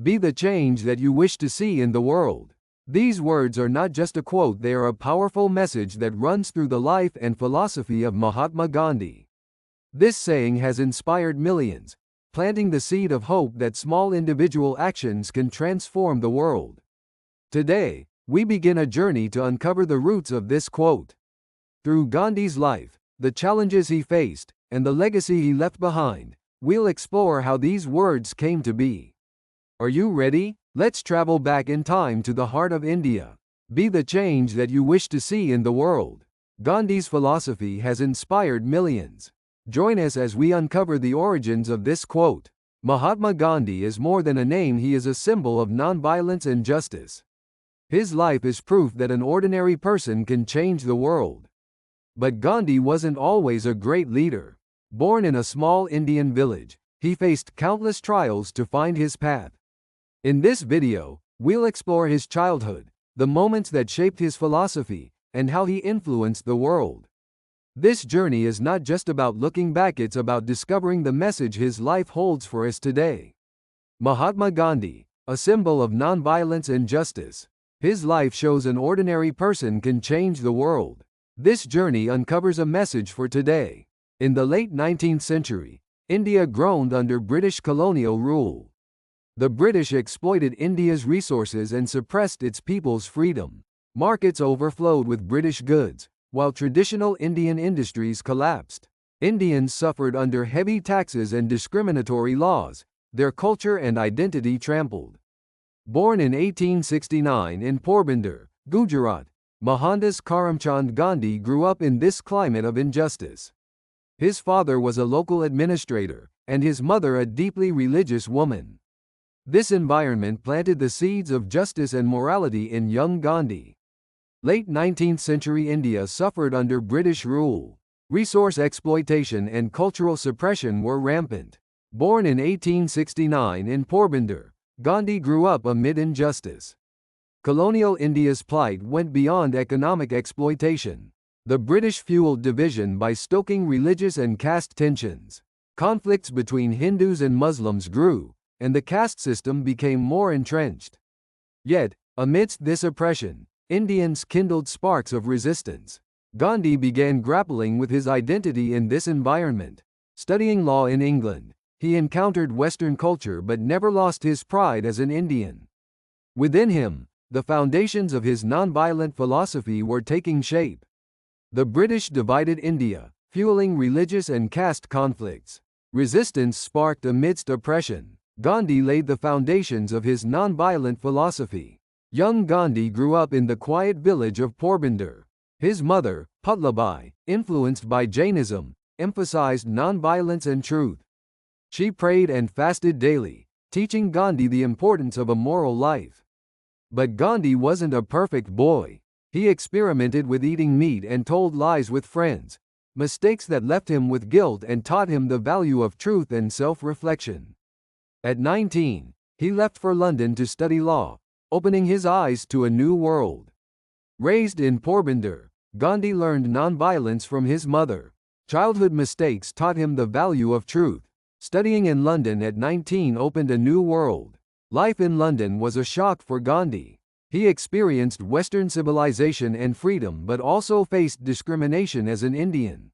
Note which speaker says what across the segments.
Speaker 1: Be the change that you wish to see in the world. These words are not just a quote, they are a powerful message that runs through the life and philosophy of Mahatma Gandhi. This saying has inspired millions, planting the seed of hope that small individual actions can transform the world. Today, we begin a journey to uncover the roots of this quote. Through Gandhi's life, the challenges he faced, and the legacy he left behind, we'll explore how these words came to be. Are you ready? Let's travel back in time to the heart of India. Be the change that you wish to see in the world. Gandhi's philosophy has inspired millions. Join us as we uncover the origins of this quote. Mahatma Gandhi is more than a name, he is a symbol of nonviolence and justice. His life is proof that an ordinary person can change the world. But Gandhi wasn't always a great leader. Born in a small Indian village, he faced countless trials to find his path. In this video, we'll explore his childhood, the moments that shaped his philosophy, and how he influenced the world. This journey is not just about looking back, it's about discovering the message his life holds for us today. Mahatma Gandhi, a symbol of nonviolence and justice. His life shows an ordinary person can change the world. This journey uncovers a message for today. In the late 19th century, India groaned under British colonial rule. The British exploited India's resources and suppressed its people's freedom. Markets overflowed with British goods, while traditional Indian industries collapsed. Indians suffered under heavy taxes and discriminatory laws, their culture and identity trampled. Born in 1869 in Porbandar, Gujarat, Mohandas Karamchand Gandhi grew up in this climate of injustice. His father was a local administrator, and his mother a deeply religious woman. This environment planted the seeds of justice and morality in young Gandhi. Late 19th century India suffered under British rule. Resource exploitation and cultural suppression were rampant. Born in 1869 in Porbandar, Gandhi grew up amid injustice. Colonial India's plight went beyond economic exploitation. The British fueled division by stoking religious and caste tensions. Conflicts between Hindus and Muslims grew, and the caste system became more entrenched. Yet, amidst this oppression, Indians kindled sparks of resistance. Gandhi began grappling with his identity in this environment. Studying law in England, he encountered Western culture but never lost his pride as an Indian. Within him, the foundations of his nonviolent philosophy were taking shape. The British divided India, fueling religious and caste conflicts. Resistance sparked amidst oppression. Gandhi laid the foundations of his nonviolent philosophy. Young Gandhi grew up in the quiet village of Porbandar. His mother, Putlabai, influenced by Jainism, emphasized nonviolence and truth. She prayed and fasted daily, teaching Gandhi the importance of a moral life. But Gandhi wasn't a perfect boy. He experimented with eating meat and told lies with friends, mistakes that left him with guilt and taught him the value of truth and self-reflection. At 19, he left for London to study law, opening his eyes to a new world. Raised in Porbandar, Gandhi learned nonviolence from his mother. Childhood mistakes taught him the value of truth. Studying in London at 19 opened a new world. Life in London was a shock for Gandhi. He experienced Western civilization and freedom but also faced discrimination as an Indian.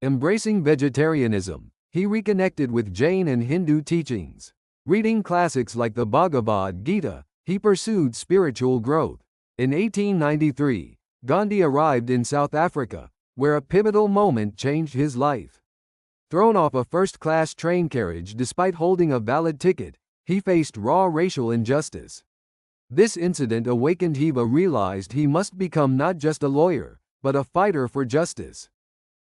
Speaker 1: Embracing vegetarianism, he reconnected with Jain and Hindu teachings. Reading classics like the Bhagavad Gita, he pursued spiritual growth. In 1893, Gandhi arrived in South Africa, where a pivotal moment changed his life. Thrown off a first-class train carriage despite holding a valid ticket, he faced raw racial injustice. This incident awakened him to realize he must become not just a lawyer, but a fighter for justice.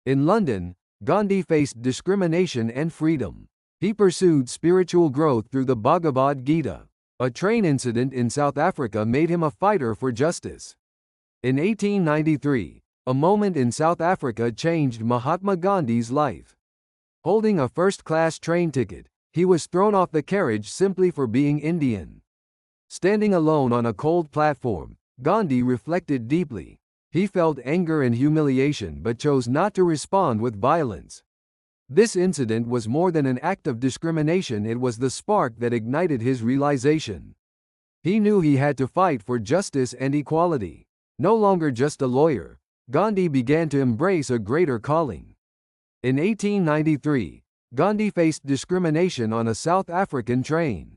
Speaker 1: In London, Gandhi faced discrimination and freedom. He pursued spiritual growth through the Bhagavad Gita. A train incident in South Africa made him a fighter for justice. In 1893, a moment in South Africa changed Mahatma Gandhi's life. Holding a first-class train ticket, he was thrown off the carriage simply for being Indian. Standing alone on a cold platform, Gandhi reflected deeply. He felt anger and humiliation but chose not to respond with violence. This incident was more than an act of discrimination, it was the spark that ignited his realization. He knew he had to fight for justice and equality. No longer just a lawyer, Gandhi began to embrace a greater calling. In 1893, Gandhi faced discrimination on a South African train.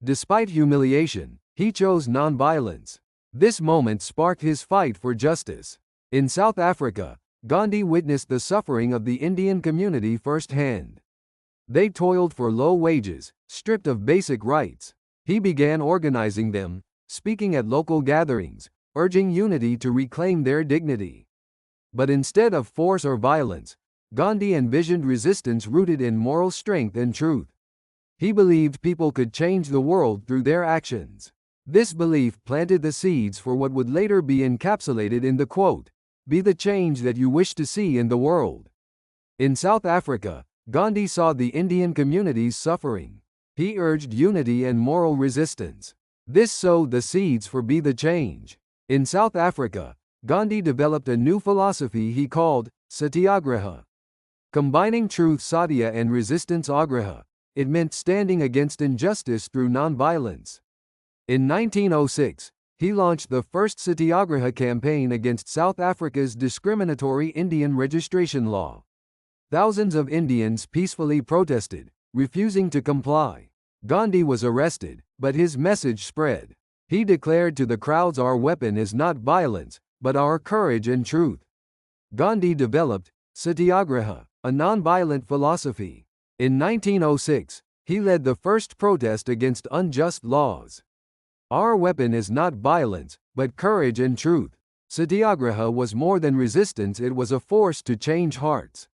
Speaker 1: Despite humiliation, he chose nonviolence. This moment sparked his fight for justice. In South Africa, Gandhi witnessed the suffering of the Indian community firsthand. They toiled for low wages, stripped of basic rights. He began organizing them, speaking at local gatherings, urging unity to reclaim their dignity. But instead of force or violence, Gandhi envisioned resistance rooted in moral strength and truth. He believed people could change the world through their actions. This belief planted the seeds for what would later be encapsulated in the quote, "Be the change that you wish to see in the world." In South Africa, Gandhi saw the Indian communities suffering. He urged unity and moral resistance. This sowed the seeds for Be the Change. In South Africa, Gandhi developed a new philosophy he called Satyagraha. Combining truth satya and resistance agraha, it meant standing against injustice through nonviolence. In 1906, he launched the first Satyagraha campaign against South Africa's discriminatory Indian registration law. Thousands of Indians peacefully protested, refusing to comply. Gandhi was arrested, but his message spread. He declared to the crowds, "Our weapon is not violence, but our courage and truth." Gandhi developed Satyagraha, a nonviolent philosophy. In 1906, he led the first protest against unjust laws. "Our weapon is not violence, but courage and truth." Satyagraha was more than resistance, it was a force to change hearts.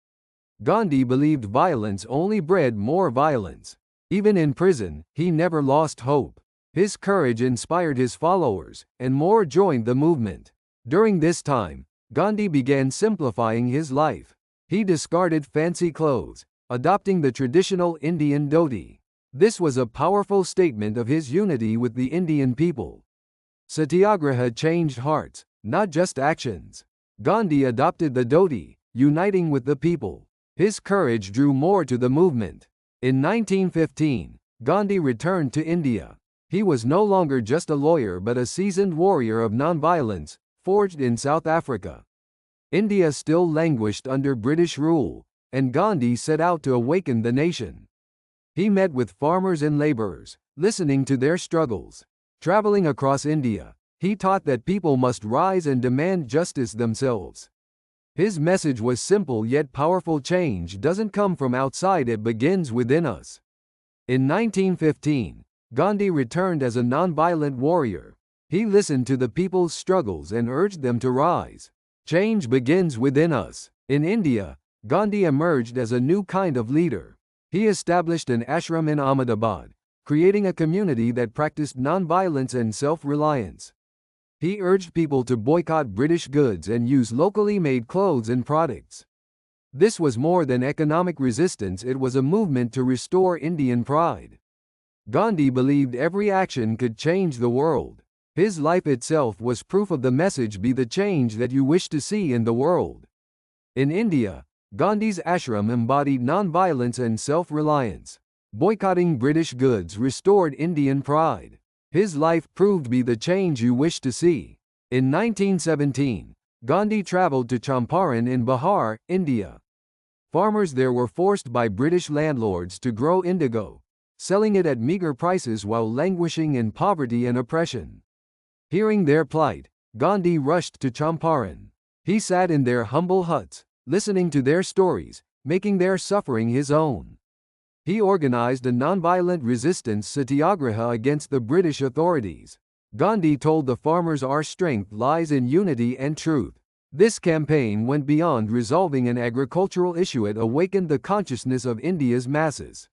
Speaker 1: Gandhi believed violence only bred more violence. Even in prison, he never lost hope. His courage inspired his followers, and more joined the movement. During this time, Gandhi began simplifying his life. He discarded fancy clothes, adopting the traditional Indian dhoti. This was a powerful statement of his unity with the Indian people. Satyagraha changed hearts, not just actions. Gandhi adopted the dhoti, uniting with the people. His courage drew more to the movement. In 1915, Gandhi returned to India. He was no longer just a lawyer but a seasoned warrior of nonviolence, forged in South Africa. India still languished under British rule, and Gandhi set out to awaken the nation. He met with farmers and laborers, listening to their struggles. Traveling across India, he taught that people must rise and demand justice themselves. His message was simple yet powerful: change doesn't come from outside, it begins within us. In 1915, Gandhi returned as a nonviolent warrior. He listened to the people's struggles and urged them to rise. Change begins within us. In India, Gandhi emerged as a new kind of leader. He established an ashram in Ahmedabad, creating a community that practiced nonviolence and self-reliance. He urged people to boycott British goods and use locally made clothes and products. This was more than economic resistance, it was a movement to restore Indian pride. Gandhi believed every action could change the world. His life itself was proof of the message: be the change that you wish to see in the world. In India, Gandhi's ashram embodied nonviolence and self-reliance. Boycotting British goods restored Indian pride. His life proved be the change you wish to see. In 1917, Gandhi traveled to Champaran in Bihar, India. Farmers there were forced by British landlords to grow indigo, selling it at meager prices while languishing in poverty and oppression. Hearing their plight, Gandhi rushed to Champaran. He sat in their humble huts, listening to their stories, making their suffering his own. He organized a nonviolent resistance satyagraha against the British authorities. Gandhi told the farmers, "Our strength lies in unity and truth." This campaign went beyond resolving an agricultural issue, it awakened the consciousness of India's masses.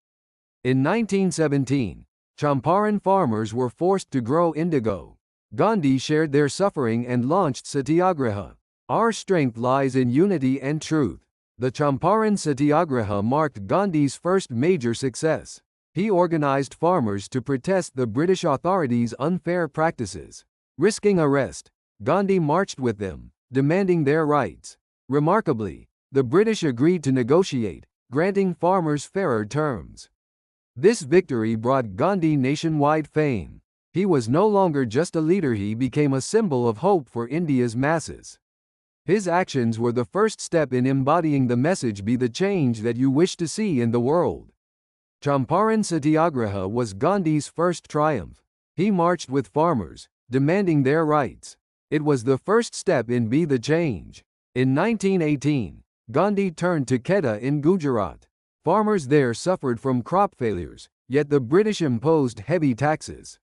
Speaker 1: In 1917, Champaran farmers were forced to grow indigo. Gandhi shared their suffering and launched Satyagraha. Our strength lies in unity and truth. The Champaran Satyagraha marked Gandhi's first major success. He organized farmers to protest the British authorities' unfair practices. Risking arrest, Gandhi marched with them, demanding their rights. Remarkably, the British agreed to negotiate, granting farmers fairer terms. This victory brought Gandhi nationwide fame. He was no longer just a leader, he became a symbol of hope for India's masses. His actions were the first step in embodying the message, "Be the change that you wish to see in the world." Champaran Satyagraha was Gandhi's first triumph. He marched with farmers, demanding their rights. It was the first step in Be the Change. In 1918, Gandhi turned to Quetta in Gujarat. Farmers there suffered from crop failures, yet the British imposed heavy taxes.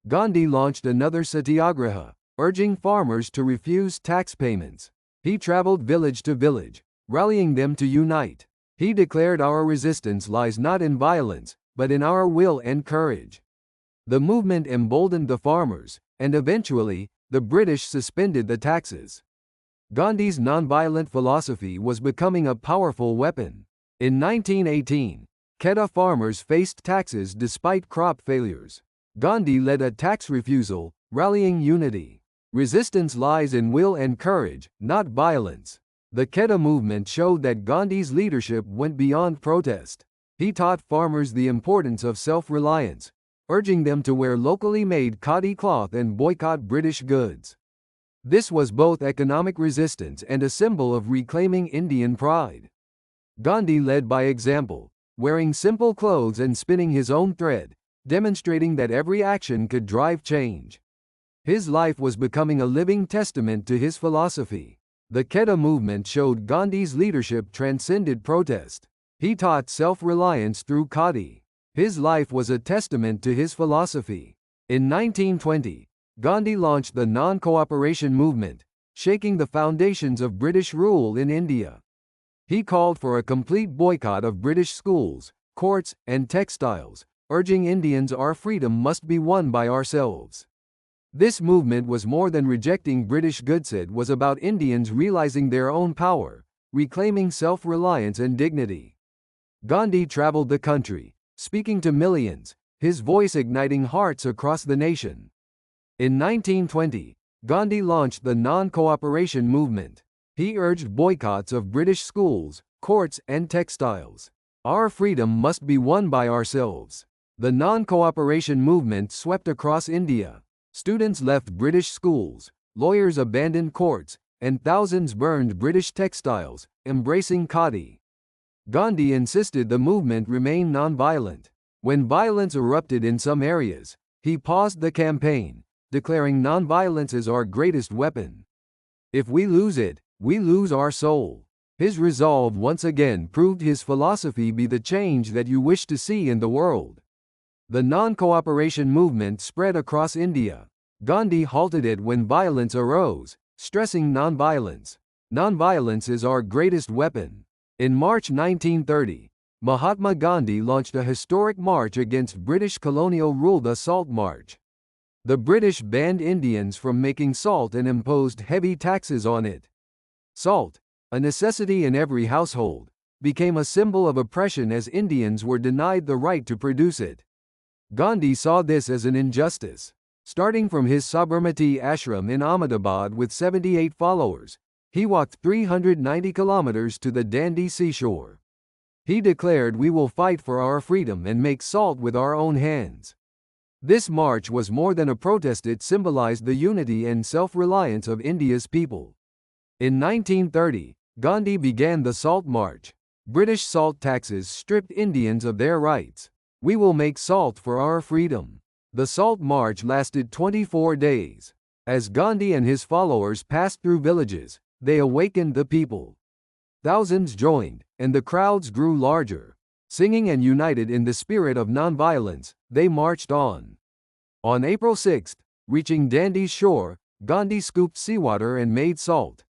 Speaker 1: Gandhi launched another satyagraha, urging farmers to refuse tax payments. He traveled village to village, rallying them to unite. He declared, "Our resistance lies not in violence, but in our will and courage." The movement emboldened the farmers, and eventually, the British suspended the taxes. Gandhi's nonviolent philosophy was becoming a powerful weapon. In 1918, Quetta farmers faced taxes despite crop failures. Gandhi led a tax refusal, rallying unity. Resistance lies in will and courage, not violence. The Quetta movement showed that Gandhi's leadership went beyond protest. He taught farmers the importance of self-reliance, urging them to wear locally made khadi cloth and boycott British goods. This was both economic resistance and a symbol of reclaiming Indian pride. Gandhi led by example, wearing simple clothes and spinning his own thread, demonstrating that every action could drive change. His life was becoming a living testament to his philosophy. The Quetta movement showed Gandhi's leadership transcended protest. He taught self-reliance through khadi. His life was a testament to his philosophy. In 1920, Gandhi launched the non-cooperation movement, shaking the foundations of British rule in India. He called for a complete boycott of British schools, courts, and textiles, urging Indians, "Our freedom must be won by ourselves." This movement was more than rejecting British goods, it was about Indians realizing their own power, reclaiming self-reliance and dignity. Gandhi traveled the country, speaking to millions, his voice igniting hearts across the nation. In 1920, Gandhi launched the non-cooperation movement. He urged boycotts of British schools, courts, and textiles. "Our freedom must be won by ourselves." The non-cooperation movement swept across India. Students left British schools, lawyers abandoned courts, and thousands burned British textiles, embracing khadi. Gandhi insisted the movement remain non-violent. When violence erupted in some areas, he paused the campaign, declaring, "Non-violence is our greatest weapon. If we lose it, we lose our soul." His resolve once again proved his philosophy, "Be the change that you wish to see in the world." The non-cooperation movement spread across India. Gandhi halted it when violence arose, stressing non-violence. "Non-violence is our greatest weapon." In March 1930, Mahatma Gandhi launched a historic march against British colonial rule, the Salt March. The British banned Indians from making salt and imposed heavy taxes on it. Salt, a necessity in every household, became a symbol of oppression as Indians were denied the right to produce it. Gandhi saw this as an injustice. Starting from his Sabarmati ashram in Ahmedabad with 78 followers, he walked 390 kilometers to the Dandi seashore. He declared, "We will fight for our freedom and make salt with our own hands." This march was more than a protest, it symbolized the unity and self-reliance of India's people. In 1930, Gandhi began the Salt March. British salt taxes stripped Indians of their rights. "We will make salt for our freedom." The Salt March lasted 24 days. As Gandhi and his followers passed through villages, they awakened the people. Thousands joined, and the crowds grew larger. Singing and united in the spirit of nonviolence, they marched on. On April 6, reaching Dandi's shore, Gandhi scooped seawater and made salt.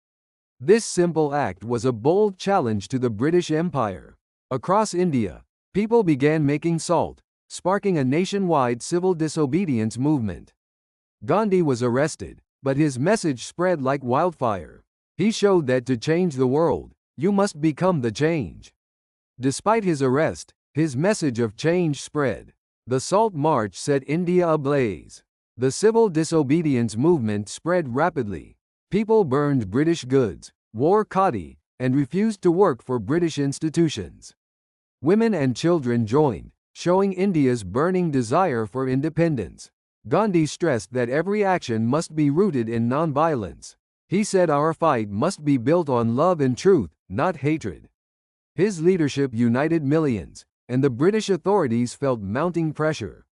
Speaker 1: This simple act was a bold challenge to the British Empire. Across India, people began making salt, sparking a nationwide civil disobedience movement. Gandhi was arrested, but his message spread like wildfire. He showed that to change the world, you must become the change. Despite his arrest, his message of change spread. The Salt March set India ablaze. The civil disobedience movement spread rapidly. People burned British goods, wore khadi, and refused to work for British institutions. Women and children joined, showing India's burning desire for independence. Gandhi stressed that every action must be rooted in nonviolence. He said our fight must be built on love and truth, not hatred. His leadership united millions, and the British authorities felt mounting pressure.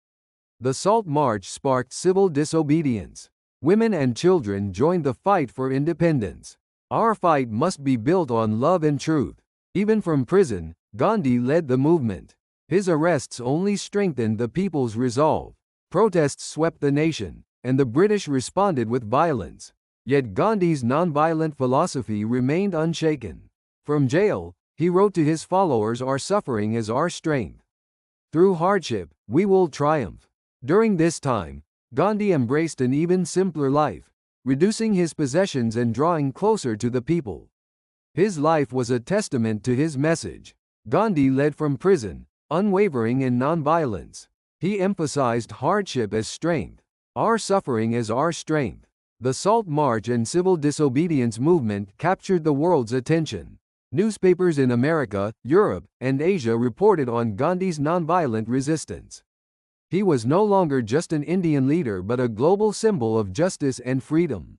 Speaker 1: The Salt March sparked civil disobedience. Women and children joined the fight for independence. Our fight must be built on love and truth. Even from prison, Gandhi led the movement. His arrests only strengthened the people's resolve. Protests swept the nation, and the British responded with violence. Yet Gandhi's nonviolent philosophy remained unshaken. From jail, he wrote to his followers, "Our suffering is our strength. Through hardship, we will triumph." During this time, Gandhi embraced an even simpler life, reducing his possessions and drawing closer to the people. His life was a testament to his message. Gandhi led from prison, unwavering in nonviolence. He emphasized hardship as strength. Our suffering is our strength. The Salt March and civil disobedience movement captured the world's attention. Newspapers in America, Europe, and Asia reported on Gandhi's nonviolent resistance. He was no longer just an Indian leader but a global symbol of justice and freedom.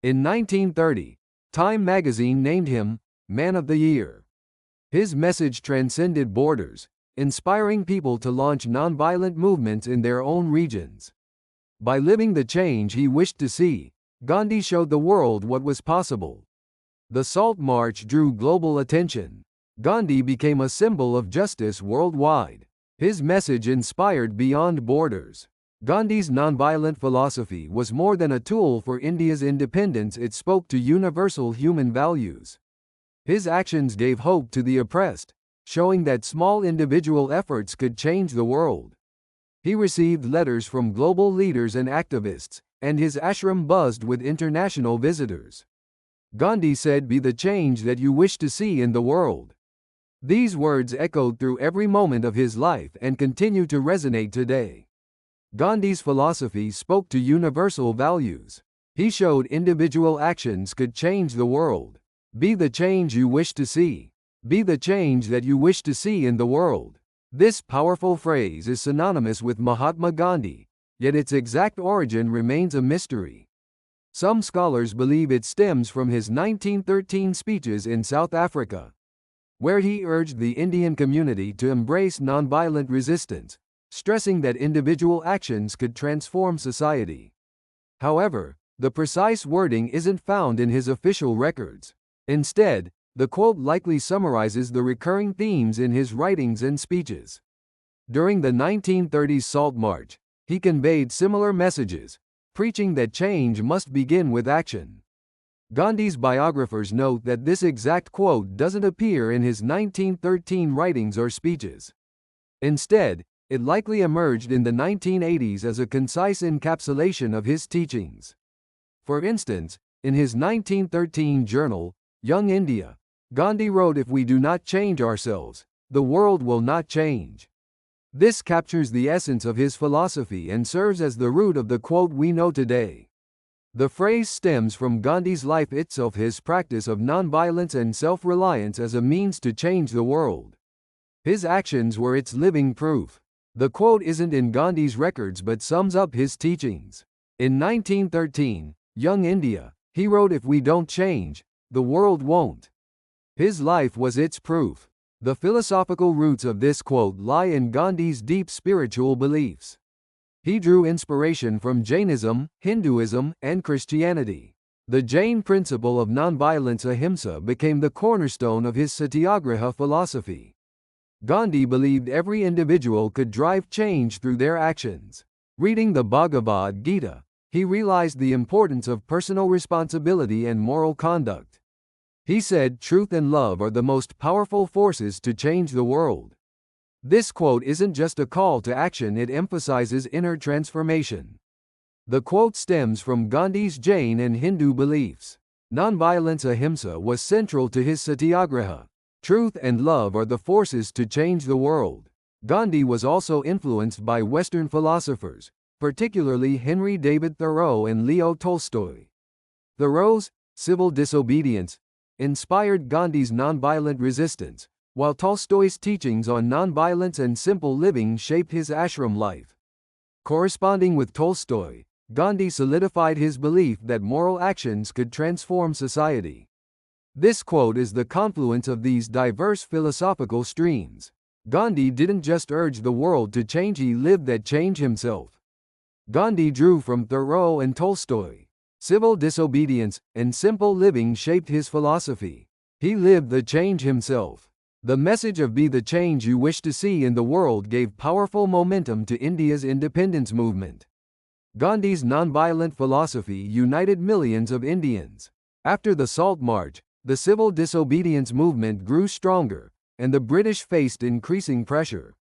Speaker 1: In 1930, Time magazine named him Man of the Year. His message transcended borders, inspiring people to launch nonviolent movements in their own regions. By living the change he wished to see, Gandhi showed the world what was possible. The Salt March drew global attention. Gandhi became a symbol of justice worldwide. His message inspired beyond borders. Gandhi's nonviolent philosophy was more than a tool for India's independence, it spoke to universal human values. His actions gave hope to the oppressed, showing that small individual efforts could change the world. He received letters from global leaders and activists, and his ashram buzzed with international visitors. Gandhi said, "Be the change that you wish to see in the world." These words echoed through every moment of his life and continue to resonate today. Gandhi's philosophy spoke to universal values. He showed individual actions could change the world. Be the change you wish to see. Be the change that you wish to see in the world. This powerful phrase is synonymous with Mahatma Gandhi, yet its exact origin remains a mystery. Some scholars believe it stems from his 1913 speeches in South Africa, where he urged the Indian community to embrace nonviolent resistance, stressing that individual actions could transform society. However, the precise wording isn't found in his official records. Instead, the quote likely summarizes the recurring themes in his writings and speeches. During the 1930s Salt March, he conveyed similar messages, preaching that change must begin with action. Gandhi's biographers note that this exact quote doesn't appear in his 1913 writings or speeches. Instead, it likely emerged in the 1980s as a concise encapsulation of his teachings. For instance, in his 1913 journal, Young India, Gandhi wrote, "If we do not change ourselves, the world will not change." This captures the essence of his philosophy and serves as the root of the quote we know today. The phrase stems from Gandhi's life itself, his practice of nonviolence and self-reliance as a means to change the world. His actions were its living proof. The quote isn't in Gandhi's records but sums up his teachings. In 1913, Young India, he wrote, "If we don't change, the world won't." His life was its proof. The philosophical roots of this quote lie in Gandhi's deep spiritual beliefs. He drew inspiration from Jainism, Hinduism, and Christianity. The Jain principle of nonviolence, ahimsa, became the cornerstone of his satyagraha philosophy. Gandhi believed every individual could drive change through their actions. Reading the Bhagavad Gita, he realized the importance of personal responsibility and moral conduct. He said, "Truth and love are the most powerful forces to change the world." This quote isn't just a call to action, it emphasizes inner transformation. The quote stems from Gandhi's Jain and Hindu beliefs. Nonviolence, ahimsa, was central to his satyagraha. Truth and love are the forces to change the world. Gandhi was also influenced by Western philosophers, particularly Henry David Thoreau and Leo Tolstoy. Thoreau's civil disobedience inspired Gandhi's nonviolent resistance, while Tolstoy's teachings on nonviolence and simple living shaped his ashram life. Corresponding with Tolstoy, Gandhi solidified his belief that moral actions could transform society. This quote is the confluence of these diverse philosophical streams. Gandhi didn't just urge the world to change, he lived that change himself. Gandhi drew from Thoreau and Tolstoy. Civil disobedience and simple living shaped his philosophy. He lived the change himself. The message of "Be the change you wish to see in the world" gave powerful momentum to India's independence movement. Gandhi's nonviolent philosophy united millions of Indians. After the Salt March, the civil disobedience movement grew stronger, and the British faced increasing pressure.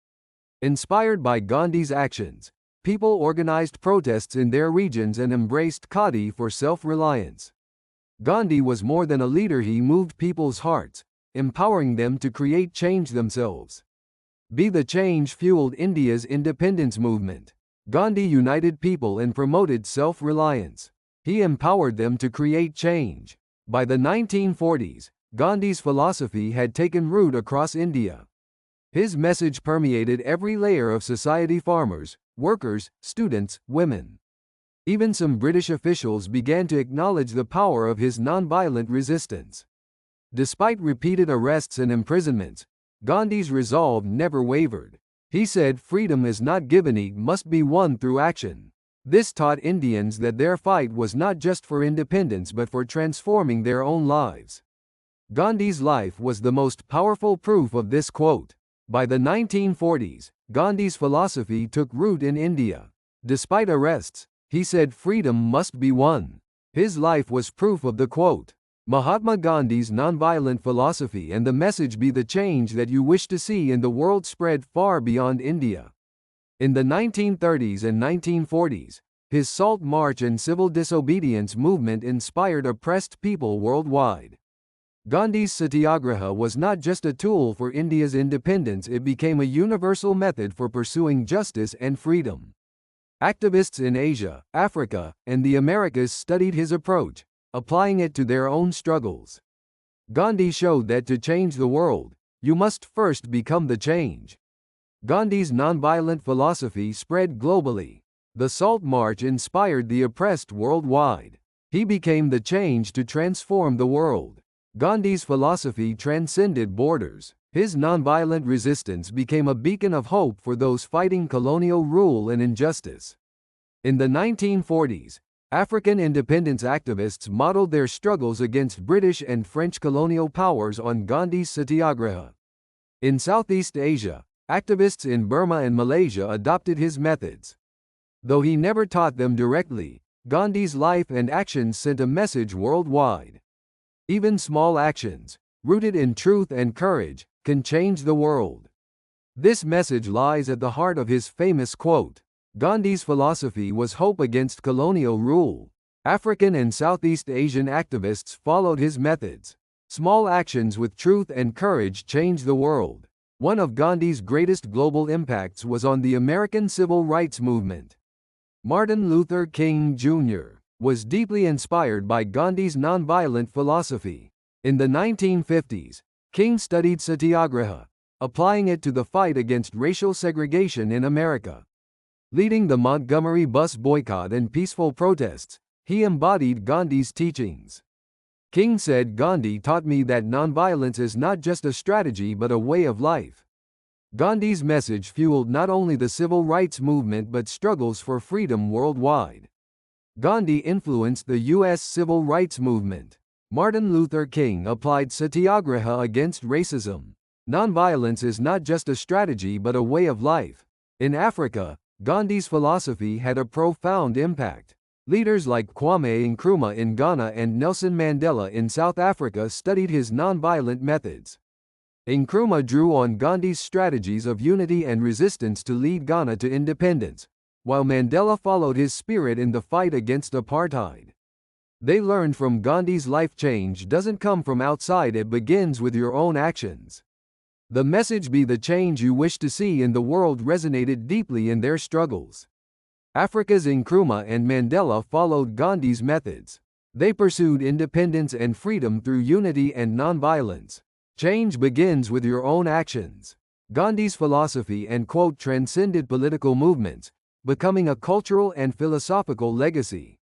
Speaker 1: Inspired by Gandhi's actions, people organized protests in their regions and embraced Khadi for self-reliance. Gandhi was more than a leader, he moved people's hearts, empowering them to create change themselves. Be the change fueled India's independence movement. Gandhi united people and promoted self-reliance. He empowered them to create change. By the 1940s, Gandhi's philosophy had taken root across India. His message permeated every layer of society: farmers, workers, students, women. Even some British officials began to acknowledge the power of his nonviolent resistance. Despite repeated arrests and imprisonments, Gandhi's resolve never wavered. He said, "Freedom is not given, it must be won through action." This taught Indians that their fight was not just for independence but for transforming their own lives. Gandhi's life was the most powerful proof of this quote. By the 1940s, Gandhi's philosophy took root in India. Despite arrests, he said freedom must be won. His life was proof of the quote. Mahatma Gandhi's nonviolent philosophy and the message "Be the change that you wish to see in the world" spread far beyond India. In the 1930s and 1940s, his Salt March and civil disobedience movement inspired oppressed people worldwide. Gandhi's Satyagraha was not just a tool for India's independence, it became a universal method for pursuing justice and freedom. Activists in Asia, Africa, and the Americas studied his approach, applying it to their own struggles. Gandhi showed that to change the world, you must first become the change. Gandhi's nonviolent philosophy spread globally. The Salt March inspired the oppressed worldwide. He became the change to transform the world. Gandhi's philosophy transcended borders. His nonviolent resistance became a beacon of hope for those fighting colonial rule and injustice. In the 1940s, African independence activists modeled their struggles against British and French colonial powers on Gandhi's Satyagraha. In Southeast Asia, activists in Burma and Malaysia adopted his methods. Though he never taught them directly, Gandhi's life and actions sent a message worldwide. Even small actions, rooted in truth and courage, can change the world. This message lies at the heart of his famous quote. Gandhi's philosophy was hope against colonial rule. African and Southeast Asian activists followed his methods. Small actions with truth and courage changed the world. One of Gandhi's greatest global impacts was on the American civil rights movement. Martin Luther King Jr. was deeply inspired by Gandhi's nonviolent philosophy. In the 1950s, King studied Satyagraha, applying it to the fight against racial segregation in America. Leading the Montgomery bus boycott and peaceful protests, he embodied Gandhi's teachings. King said, "Gandhi taught me that nonviolence is not just a strategy but a way of life." Gandhi's message fueled not only the civil rights movement but struggles for freedom worldwide. Gandhi influenced the U.S. civil rights movement. Martin Luther King applied Satyagraha against racism. Nonviolence is not just a strategy but a way of life. In Africa, Gandhi's philosophy had a profound impact. Leaders like Kwame Nkrumah in Ghana and Nelson Mandela in South Africa studied his nonviolent methods. Nkrumah drew on Gandhi's strategies of unity and resistance to lead Ghana to independence, while Mandela followed his spirit in the fight against apartheid. They learned from Gandhi's life: change doesn't come from outside, it begins with your own actions. The message "Be the change you wish to see in the world" resonated deeply in their struggles. Africa's Nkrumah and Mandela followed Gandhi's methods. They pursued independence and freedom through unity and nonviolence. Change begins with your own actions. Gandhi's philosophy and quote transcended political movements, becoming a cultural and philosophical legacy.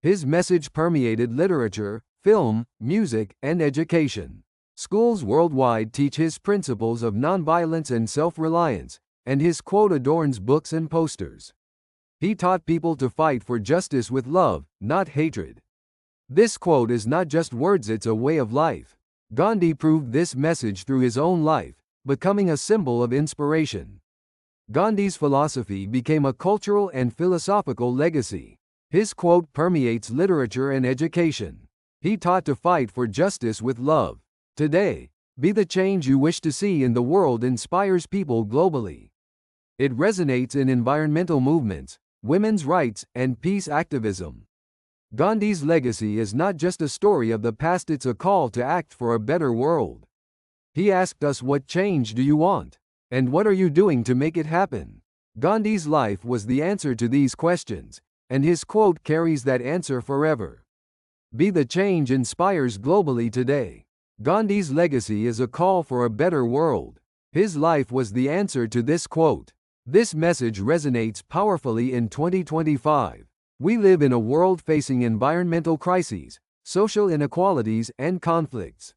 Speaker 1: His message permeated literature, film, music, and education. Schools worldwide teach his principles of nonviolence and self-reliance, and his quote adorns books and posters. He taught people to fight for justice with love, not hatred. This quote is not just words, it's a way of life. Gandhi proved this message through his own life, becoming a symbol of inspiration. Gandhi's philosophy became a cultural and philosophical legacy. His quote permeates literature and education. He taught to fight for justice with love. Today, be the change you wish to see in the world inspires people globally. It resonates in environmental movements, women's rights, and peace activism. Gandhi's legacy is not just a story of the past, it's a call to act for a better world. He asked us, what change do you want? And what are you doing to make it happen? Gandhi's life was the answer to these questions, and his quote carries that answer forever. Be the change inspires globally today. Gandhi's legacy is a call for a better world. His life was the answer to this quote. This message resonates powerfully in 2025. We live in a world facing environmental crises, social inequalities, and conflicts.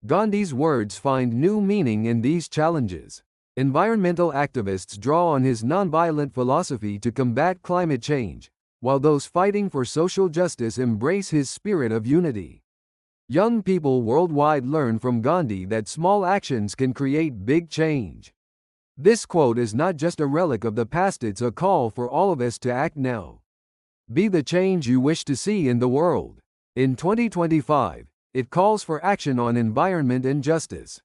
Speaker 1: Gandhi's words find new meaning in these challenges. Environmental activists draw on his nonviolent philosophy to combat climate change, while those fighting for social justice embrace his spirit of unity. Young people worldwide learn from Gandhi that small actions can create big change. This quote is not just a relic of the past, it's a call for all of us to act now. Be the change you wish to see in the world. In 2025, it calls for action on environment and justice.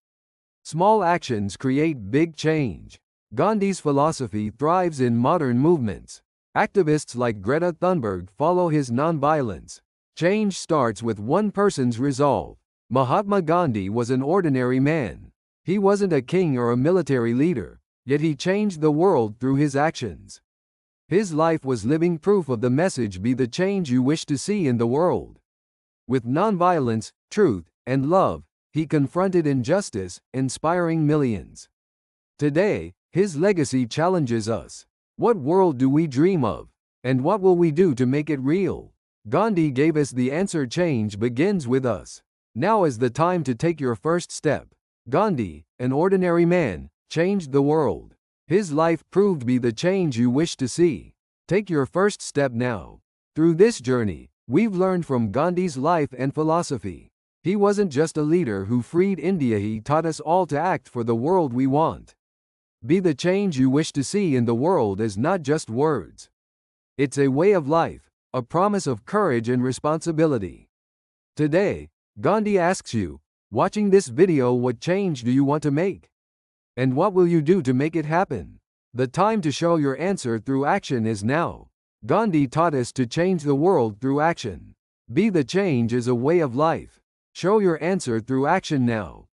Speaker 1: Small actions create big change. Gandhi's philosophy thrives in modern movements. Activists like Greta Thunberg follow his nonviolence. Change starts with one person's resolve. Mahatma Gandhi was an ordinary man. He wasn't a king or a military leader, yet he changed the world through his actions. His life was living proof of the message, be the change you wish to see in the world. With nonviolence, truth, and love, he confronted injustice, inspiring millions. Today, his legacy challenges us. What world do we dream of? And what will we do to make it real? Gandhi gave us the answer: change begins with us. Now is the time to take your first step. Gandhi, an ordinary man, changed the world. His life proved be the change you wish to see. Take your first step now. Through this journey, we've learned from Gandhi's life and philosophy. He wasn't just a leader who freed India, he taught us all to act for the world we want. Be the change you wish to see in the world is not just words. It's a way of life, a promise of courage and responsibility. Today, Gandhi asks you, watching this video, what change do you want to make? And what will you do to make it happen? The time to show your answer through action is now. Gandhi taught us to change the world through action. Be the change is a way of life. Show your answer through action now.